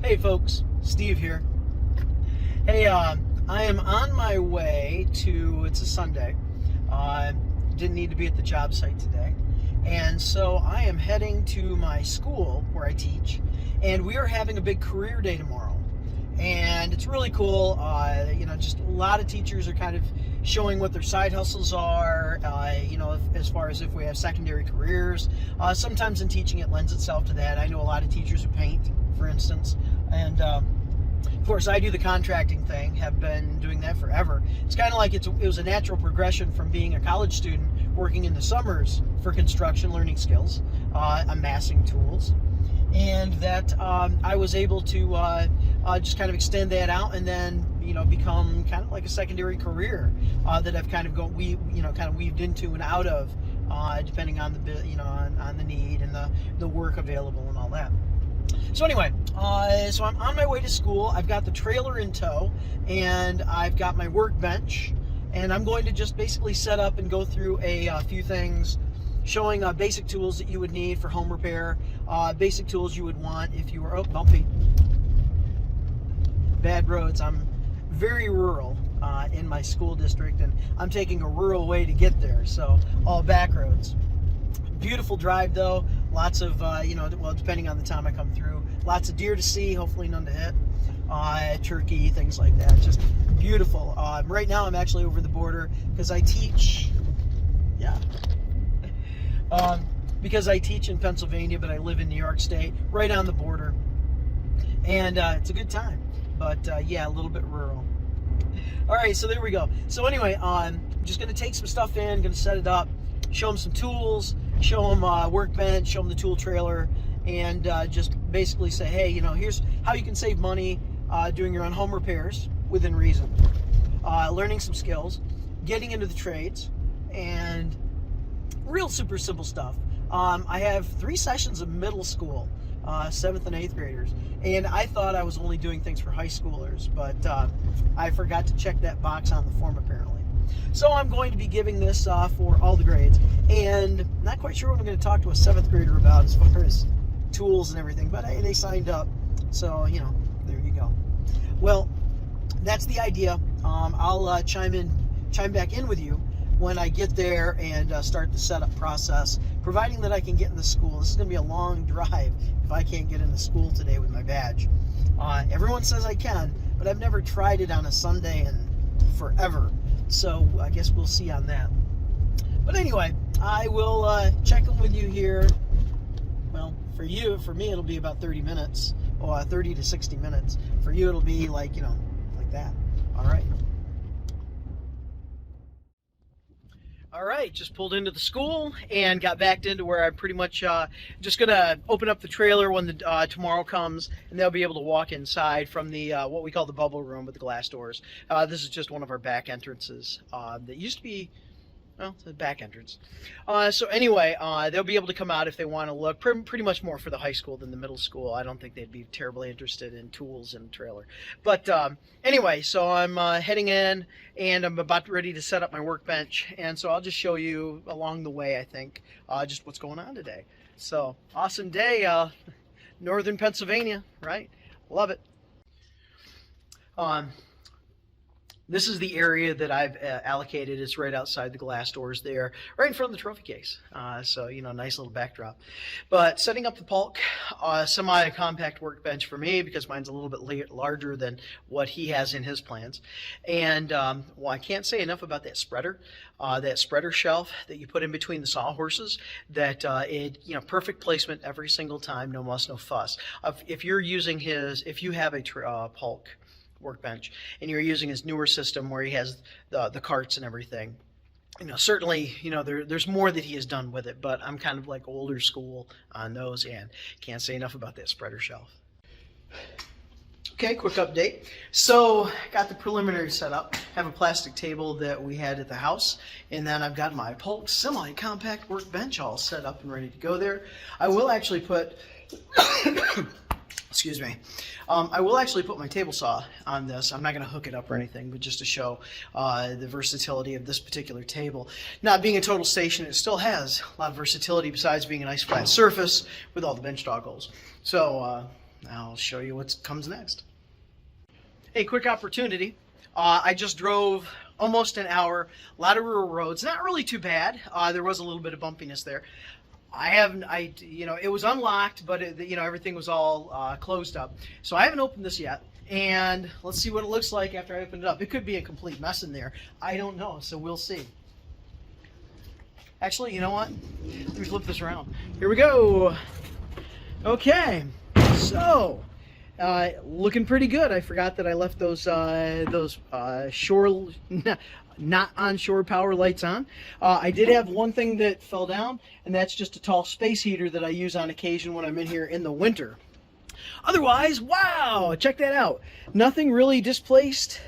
Hey folks, Steve here. Hey, I am on my way to, it's a Sunday, didn't need to be at the job site today, and so I am heading to my school where I teach, and we are having a big career day tomorrow, and it's really cool. Just a lot of teachers are kind of showing what their side hustles are, as far as if we have secondary careers. Sometimes in teaching it lends itself to that. I know a lot of teachers who paint, for instance, and of course I do the contracting thing, have been doing that forever. It's kind of like it was a natural progression from being a college student working in the summers for construction, learning skills, amassing tools, and that I was able to just kind of extend that out and then become kind of like a secondary career that I've kind of weaved into and out of, depending on the on the need and the work available and all that. So anyway, so I'm on my way to school. I've got the trailer in tow, and I've got my workbench, and I'm going to just basically set up and go through a few things, showing basic tools that you would need for home repair, basic tools you would want if you were, bumpy, bad roads. I'm very rural in my school district, and I'm taking a rural way to get there, so all back roads. Beautiful drive though, lots of, depending on the time I come through, lots of deer to see, hopefully none to hit, turkey, things like that, just beautiful. Right now I'm actually over the border because I teach, because I teach in Pennsylvania, but I live in New York State, right on the border, and it's a good time, but yeah, a little bit rural. All right, so there we go. So anyway, I'm just going to take some stuff in, going to set it up, show them some tools, show them workbench, show them the tool trailer, and just basically say, hey, here's how you can save money doing your own home repairs within reason, learning some skills, getting into the trades, and real super simple stuff. I have 3 sessions of middle school, 7th and 8th graders, and I thought I was only doing things for high schoolers, but I forgot to check that box on the form apparently. So I'm going to be giving this for all the grades, and not quite sure what I'm going to talk to a 7th grader about as far as tools and everything, but hey, they signed up, so there you go. Well, that's the idea. I'll chime back in with you when I get there and start the setup process, providing that I can get in the school. This is going to be a long drive if I can't get into school today with my badge. Everyone says I can, but I've never tried it on a Sunday in forever. So I guess we'll see on that. But anyway, I will check in with you here. Well, for me, it'll be about 30 minutes, or 30 to 60 minutes. For you, it'll be like that. All right. All right, just pulled into the school and got backed into where I'm pretty much just gonna open up the trailer when the tomorrow comes, and they'll be able to walk inside from the what we call the bubble room with the glass doors. This is just one of our back entrances that used to be, well, the back entrance. So anyway, they'll be able to come out if they want to look. Pretty much more for the high school than the middle school. I don't think they'd be terribly interested in tools in the trailer. But anyway, so I'm heading in, and I'm about ready to set up my workbench. And so I'll just show you along the way, I think, just what's going on today. So awesome day, northern Pennsylvania, right? Love it. This is the area that I've allocated. It's right outside the glass doors there, right in front of the trophy case. So, nice little backdrop. But setting up the Polk, semi-compact workbench for me because mine's a little bit larger than what he has in his plans. And, well, I can't say enough about that spreader shelf that you put in between the sawhorses, that perfect placement every single time, no muss, no fuss. If you have a Polk workbench and you're using his newer system where he has the carts and everything, certainly there's more that he has done with it, but I'm kind of like older school on those, and can't say enough about that spreader shelf. Okay, quick update. So got the preliminary setup. Have a plastic table that we had at the house, and then I've got my Polk semi-compact workbench all set up and ready to go there. I will actually put excuse me. I will actually put my table saw on this. I'm not going to hook it up or anything, but just to show the versatility of this particular table. Not being a total station, it still has a lot of versatility besides being a nice flat surface with all the bench toggles. So I'll show you what comes next. Hey, quick opportunity. I just drove almost an hour, a lot of rural roads, not really too bad. There was a little bit of bumpiness there. It was unlocked, but everything was all closed up. So I haven't opened this yet, and let's see what it looks like after I open it up. It could be a complete mess in there. I don't know, so we'll see. Actually, you know what? Let me flip this around. Here we go. Okay, so looking pretty good. I forgot that I left those shore, not onshore power lights on. I did have one thing that fell down, and that's just a tall space heater that I use on occasion when I'm in here in the winter. Otherwise, wow, check that out. Nothing really displaced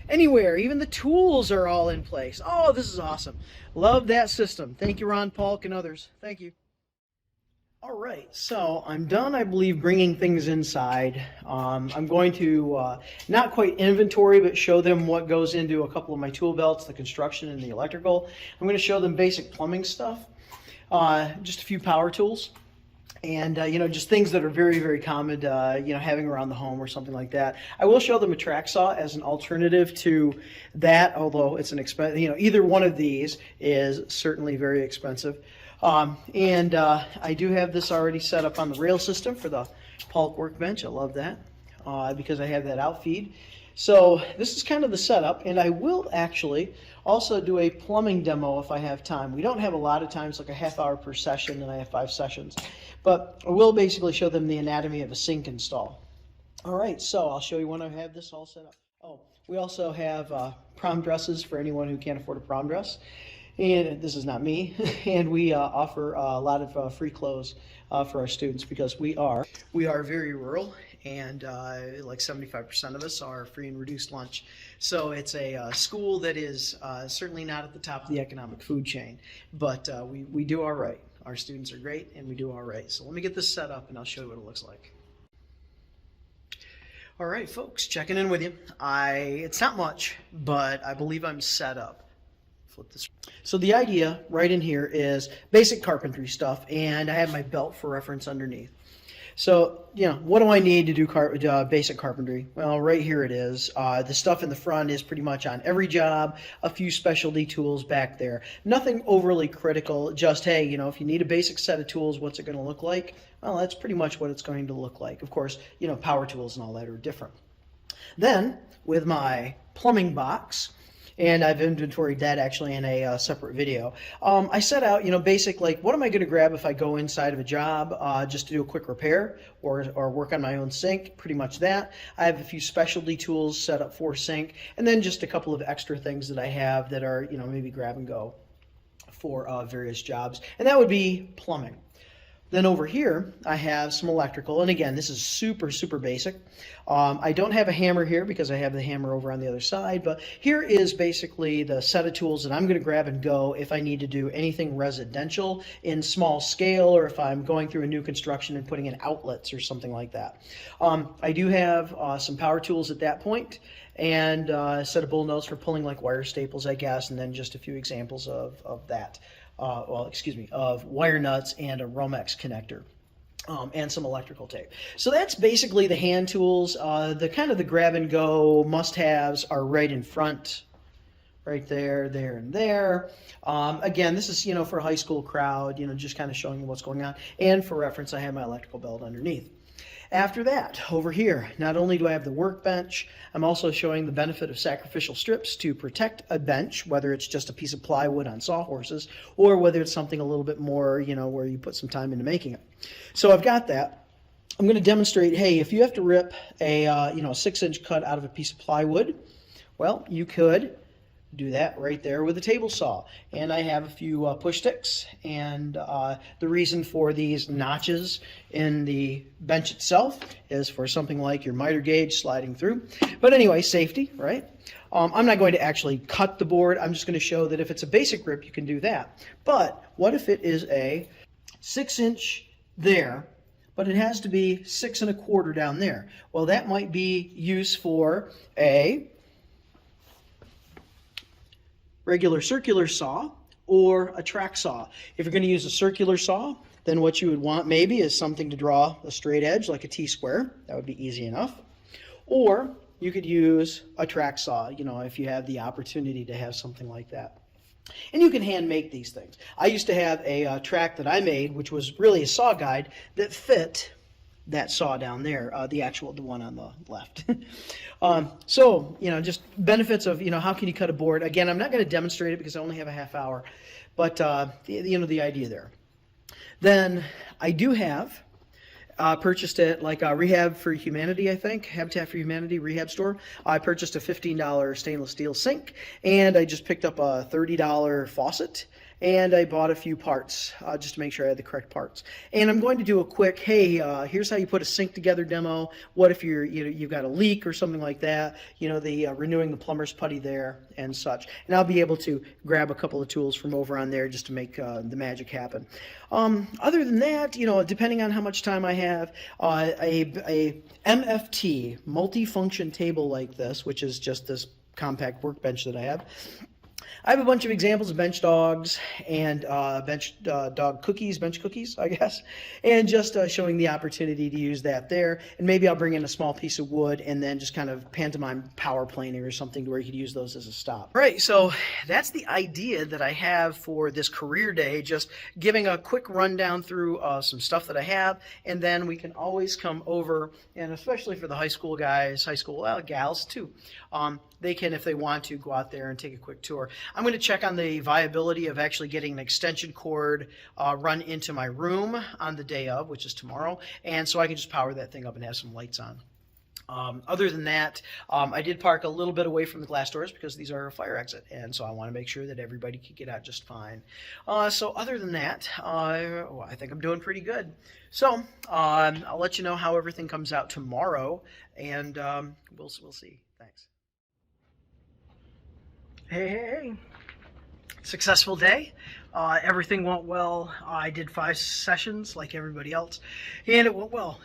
anywhere. Even the tools are all in place. Oh, this is awesome. Love that system. Thank you, Ron Paulk and others. Thank you. All right, so I'm done, I believe, bringing things inside. I'm going to not quite inventory, but show them what goes into a couple of my tool belts, the construction and the electrical. I'm going to show them basic plumbing stuff, just a few power tools, and just things that are very, very common, having around the home or something like that. I will show them a track saw as an alternative to that, although it's an expensive. Either one of these is certainly very expensive. I do have this already set up on the rail system for the Paulk workbench. I love that because I have that outfeed. So this is kind of the setup, and I will actually also do a plumbing demo if I have time. We don't have a lot of time. It's like a half hour per session, and I have 5 sessions. But I will basically show them the anatomy of a sink install. All right, so I'll show you when I have this all set up. Oh, we also have prom dresses for anyone who can't afford a prom dress. And this is not me. And we offer a lot of free clothes for our students because we are very rural, and like 75% of us are free and reduced lunch. So it's a school that is certainly not at the top of the economic food chain, but we do all right. Our students are great, and we do all right. So let me get this set up, and I'll show you what it looks like. All right, folks, checking in with you. It's not much, but I believe I'm set up. Flip this. So the idea right in here is basic carpentry stuff, and I have my belt for reference underneath. So, what do I need to do basic carpentry? Well, right here it is. The stuff in the front is pretty much on every job, a few specialty tools back there. Nothing overly critical, just, hey, if you need a basic set of tools, what's it going to look like? Well, that's pretty much what it's going to look like. Of course, power tools and all that are different. Then, with my plumbing box, and I've inventoried that actually in a separate video. I set out, basic, like, what am I going to grab if I go inside of a job just to do a quick repair or work on my own sink, pretty much that. I have a few specialty tools set up for sink, and then just a couple of extra things that I have that are, maybe grab and go for various jobs, and that would be plumbing. Then over here, I have some electrical, and again, this is super, super basic. I don't have a hammer here because I have the hammer over on the other side, but here is basically the set of tools that I'm going to grab and go if I need to do anything residential in small scale, or if I'm going through a new construction and putting in outlets or something like that. I do have some power tools at that point, and a set of bull-nose for pulling like wire staples, I guess, and then just a few examples of that. Of wire nuts and a Romex connector. And some electrical tape. So that's basically the hand tools. The grab and go must-haves are right in front, right there, there, and there. Again, this is for a high school crowd, just kind of showing you what's going on. And for reference, I have my electrical belt underneath. After that, over here, not only do I have the workbench, I'm also showing the benefit of sacrificial strips to protect a bench, whether it's just a piece of plywood on sawhorses, or whether it's something a little bit more, where you put some time into making it. So I've got that. I'm going to demonstrate, hey, if you have to rip a 6-inch cut out of a piece of plywood, well, you could do that right there with a table saw. And I have a few push sticks, and the reason for these notches in the bench itself is for something like your miter gauge sliding through. But anyway, safety, right? I'm not going to actually cut the board. I'm just going to show that if it's a basic grip, you can do that. But what if it is a 6-inch there, but it has to be 6 1/4 down there? Well, that might be used for a regular circular saw or a track saw. If you're going to use a circular saw, then what you would want maybe is something to draw a straight edge like a T-square. That would be easy enough. Or you could use a track saw, you know, if you have the opportunity to have something like that. And you can hand make these things. I used to have a track that I made, which was really a saw guide that fit that saw down there, the one on the left. So, you know, just benefits of, you know, how can you cut a board? Again, I'm not going to demonstrate it because I only have a half hour, but, you know, the idea there. Then I do have purchased it like Rehab for Humanity, I think, Habitat for Humanity rehab store. I purchased a $15 stainless steel sink, and I just picked up a $30 faucet, and I bought a few parts just to make sure I had the correct parts. And I'm going to do a quick, hey, here's how you put a sink together demo. What if you've got a leak or something like that? You know, the renewing the plumber's putty there and such. And I'll be able to grab a couple of tools from over on there just to make the magic happen. Other than that, you know, depending on how much time I have, a MFT, multi-function table like this, which is just this compact workbench that I have. I have a bunch of examples of bench dogs and bench cookies, I guess, and just showing the opportunity to use that there. And maybe I'll bring in a small piece of wood and then just kind of pantomime power planing or something to where you could use those as a stop. All right, so that's the idea that I have for this career day, just giving a quick rundown through some stuff that I have, and then we can always come over, and especially for the high school guys, gals too, they can, if they want to, go out there and take a quick tour. I'm going to check on the viability of actually getting an extension cord run into my room on the day of, which is tomorrow, and so I can just power that thing up and have some lights on. Other than that, I did park a little bit away from the glass doors because these are a fire exit, and so I want to make sure that everybody can get out just fine. So other than that, I think I'm doing pretty good. So I'll let you know how everything comes out tomorrow, and we'll see. Thanks. Hey. Successful day. Everything went well. I did 5 sessions like everybody else, and it went well.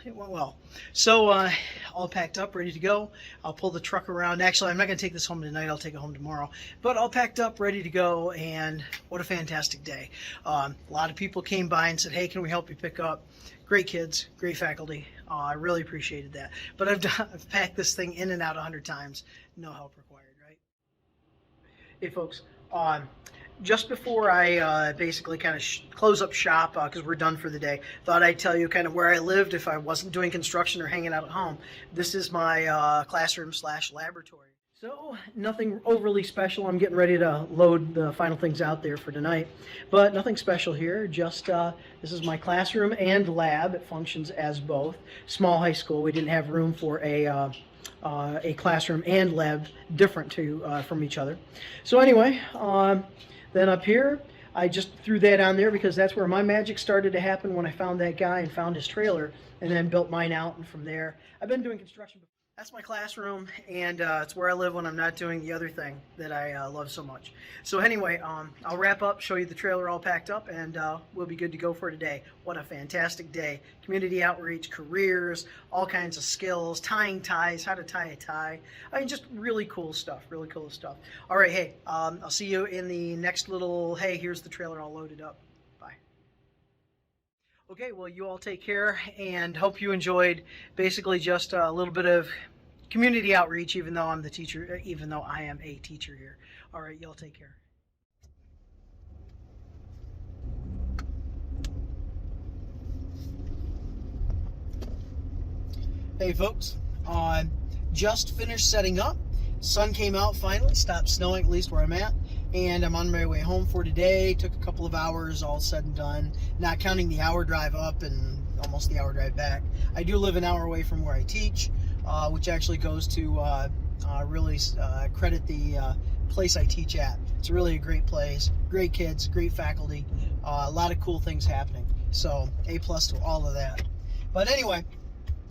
So all packed up, ready to go. I'll pull the truck around. Actually, I'm not going to take this home tonight. I'll take it home tomorrow. But all packed up, ready to go, and what a fantastic day. A lot of people came by and said, hey, can we help you pick up? Great kids, great faculty. I really appreciated that. But I've packed this thing in and out 100 times. No help required, right? Hey, folks. Just before I basically kind of close up shop, because we're done for the day, thought I'd tell you kind of where I lived if I wasn't doing construction or hanging out at home. This is my classroom/laboratory. So nothing overly special. I'm getting ready to load the final things out there for tonight, but nothing special here. Just this is my classroom and lab. It functions as both. Small high school. We didn't have room for a classroom and lab different from each other. So anyway, then up here, I just threw that on there because that's where my magic started to happen when I found that guy and found his trailer, and then built mine out. And from there, I've been doing construction before. That's my classroom, and it's where I live when I'm not doing the other thing that I love so much. So anyway, I'll wrap up, show you the trailer all packed up, and we'll be good to go for today. What a fantastic day. Community outreach, careers, all kinds of skills, tying ties, how to tie a tie. I mean, just really cool stuff, really cool stuff. All right, hey, I'll see you in the next little, hey, here's the trailer all loaded up. Okay, well, you all take care, and hope you enjoyed basically just a little bit of community outreach, even though I'm the teacher, even though I am a teacher here. All right, y'all take care. Hey, folks, just finished setting up. Sun came out finally, stopped snowing, at least where I'm at. And I'm on my way home for today. Took a couple of hours, all said and done, not counting the hour drive up and almost the hour drive back. I do live an hour away from where I teach, which actually goes to really credit the place I teach at. It's really a great place, great kids, great faculty, a lot of cool things happening. So A+ to all of that. But anyway,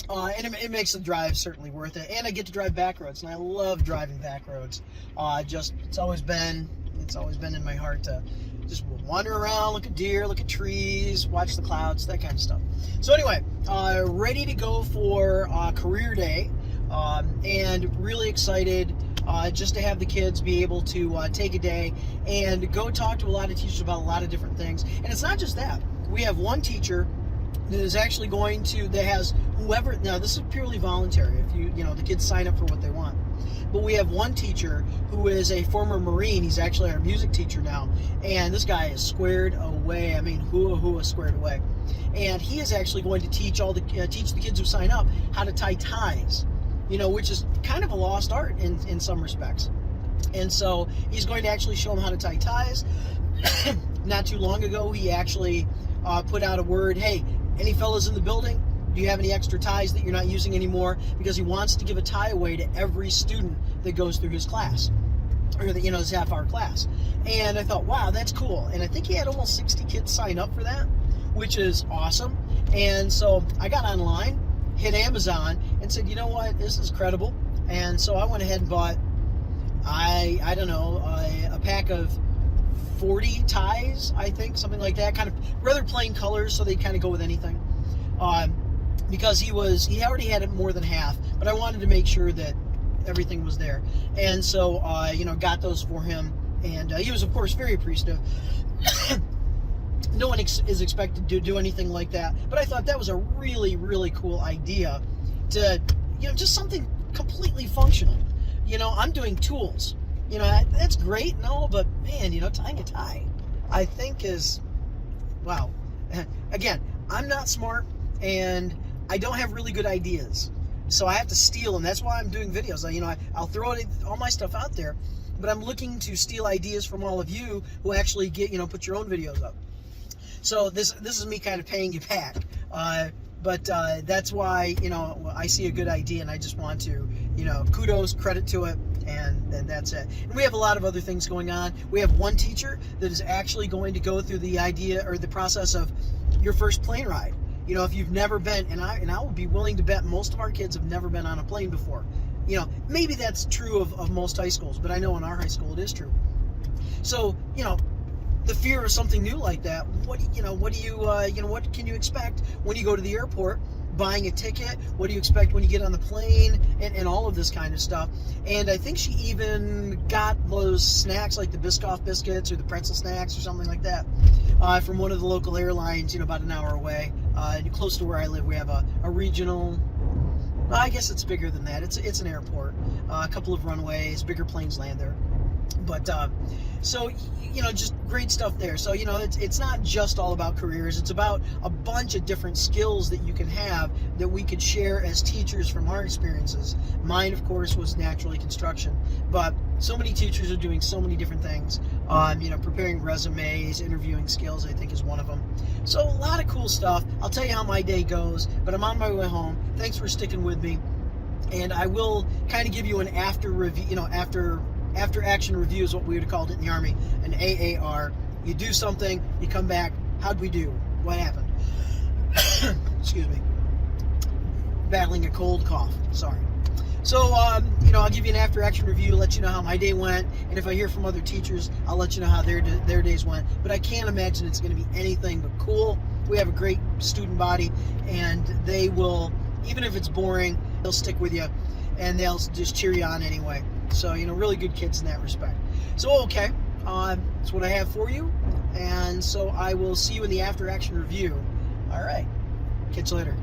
and it makes the drive certainly worth it. And I get to drive back roads, and I love driving back roads. It's always been in my heart to just wander around, look at deer, look at trees, watch the clouds, that kind of stuff. So anyway, ready to go for career day, and really excited just to have the kids be able to take a day and go talk to a lot of teachers about a lot of different things. And it's not just that. we have one teacher that is actually going to, that has whoever, now this is purely voluntary, if you know, the kids sign up for what they want. But we have one teacher who is a former Marine. He's actually our music teacher now. And this guy is squared away. I mean, hua squared away. And he is actually going to teach teach the kids who sign up how to tie ties, you know, which is kind of a lost art in some respects. And so he's going to actually show them how to tie ties. Not too long ago, he actually put out a word, hey, any fellas in the building, do you have any extra ties that you're not using anymore? Because he wants to give a tie away to every student that goes through his class, or that, you know, his half-hour class. And I thought, wow, that's cool. And I think he had almost 60 kids sign up for that, which is awesome. And so I got online, hit Amazon, and said, you know what, this is credible. And so I went ahead and bought, I don't know, a pack of 40 ties, I think, something like that, kind of rather plain colors, so they kind of go with anything. Because he already had it more than half, but I wanted to make sure that everything was there. And so, you know, got those for him, and he was, of course, very appreciative. No one is expected to do anything like that, but I thought that was a really, really cool idea to, you know, just something completely functional. You know, I'm doing tools. You know, that's great and all, but man, you know, tying a tie, I think is, wow. Again, I'm not smart, and I don't have really good ideas, so I have to steal them. That's why I'm doing videos. You know, I'll throw all my stuff out there, but I'm looking to steal ideas from all of you who actually put your own videos up. So this is me kind of paying you back. But that's why, you know, I see a good idea and I just want to, you know, kudos, credit to it, and that's it. And we have a lot of other things going on. We have one teacher that is actually going to go through the idea or the process of your first plane ride. You know, if you've never been, and I would be willing to bet most of our kids have never been on a plane before. You know, maybe that's true of most high schools, but I know in our high school it is true. So, you know, the fear of something new like that, what can you expect when you go to the airport buying a ticket? What do you expect when you get on the plane, and all of this kind of stuff? And I think she even got those snacks like the Biscoff biscuits or the pretzel snacks or something like that from one of the local airlines, you know, about an hour away. Close to where I live, we have a regional, I guess it's bigger than that. It's an airport, a couple of runways, bigger planes land there. But so, you know, just great stuff there. So, you know, it's not just all about careers. It's about a bunch of different skills that you can have that we could share as teachers from our experiences. Mine, of course, was naturally construction, but so many teachers are doing so many different things. You know, preparing resumes, interviewing skills, I think, is one of them. So a lot of cool stuff. I'll tell you how my day goes, but I'm on my way home. Thanks for sticking with me, and I will kind of give you an after review. You know, after action review is what we would have called it in the Army, an AAR. You do something, you come back, how'd we do? What happened? Excuse me. Battling a cold cough, sorry. So, you know, I'll give you an after action review to let you know how my day went, and if I hear from other teachers, I'll let you know how their days went. But I can't imagine it's going to be anything but cool. We have a great student body, and they will, even if it's boring, they'll stick with you, and they'll just cheer you on anyway. So, you know, really good kids in that respect. So, okay, that's what I have for you. And so I will see you in the after action review. All right, catch you later.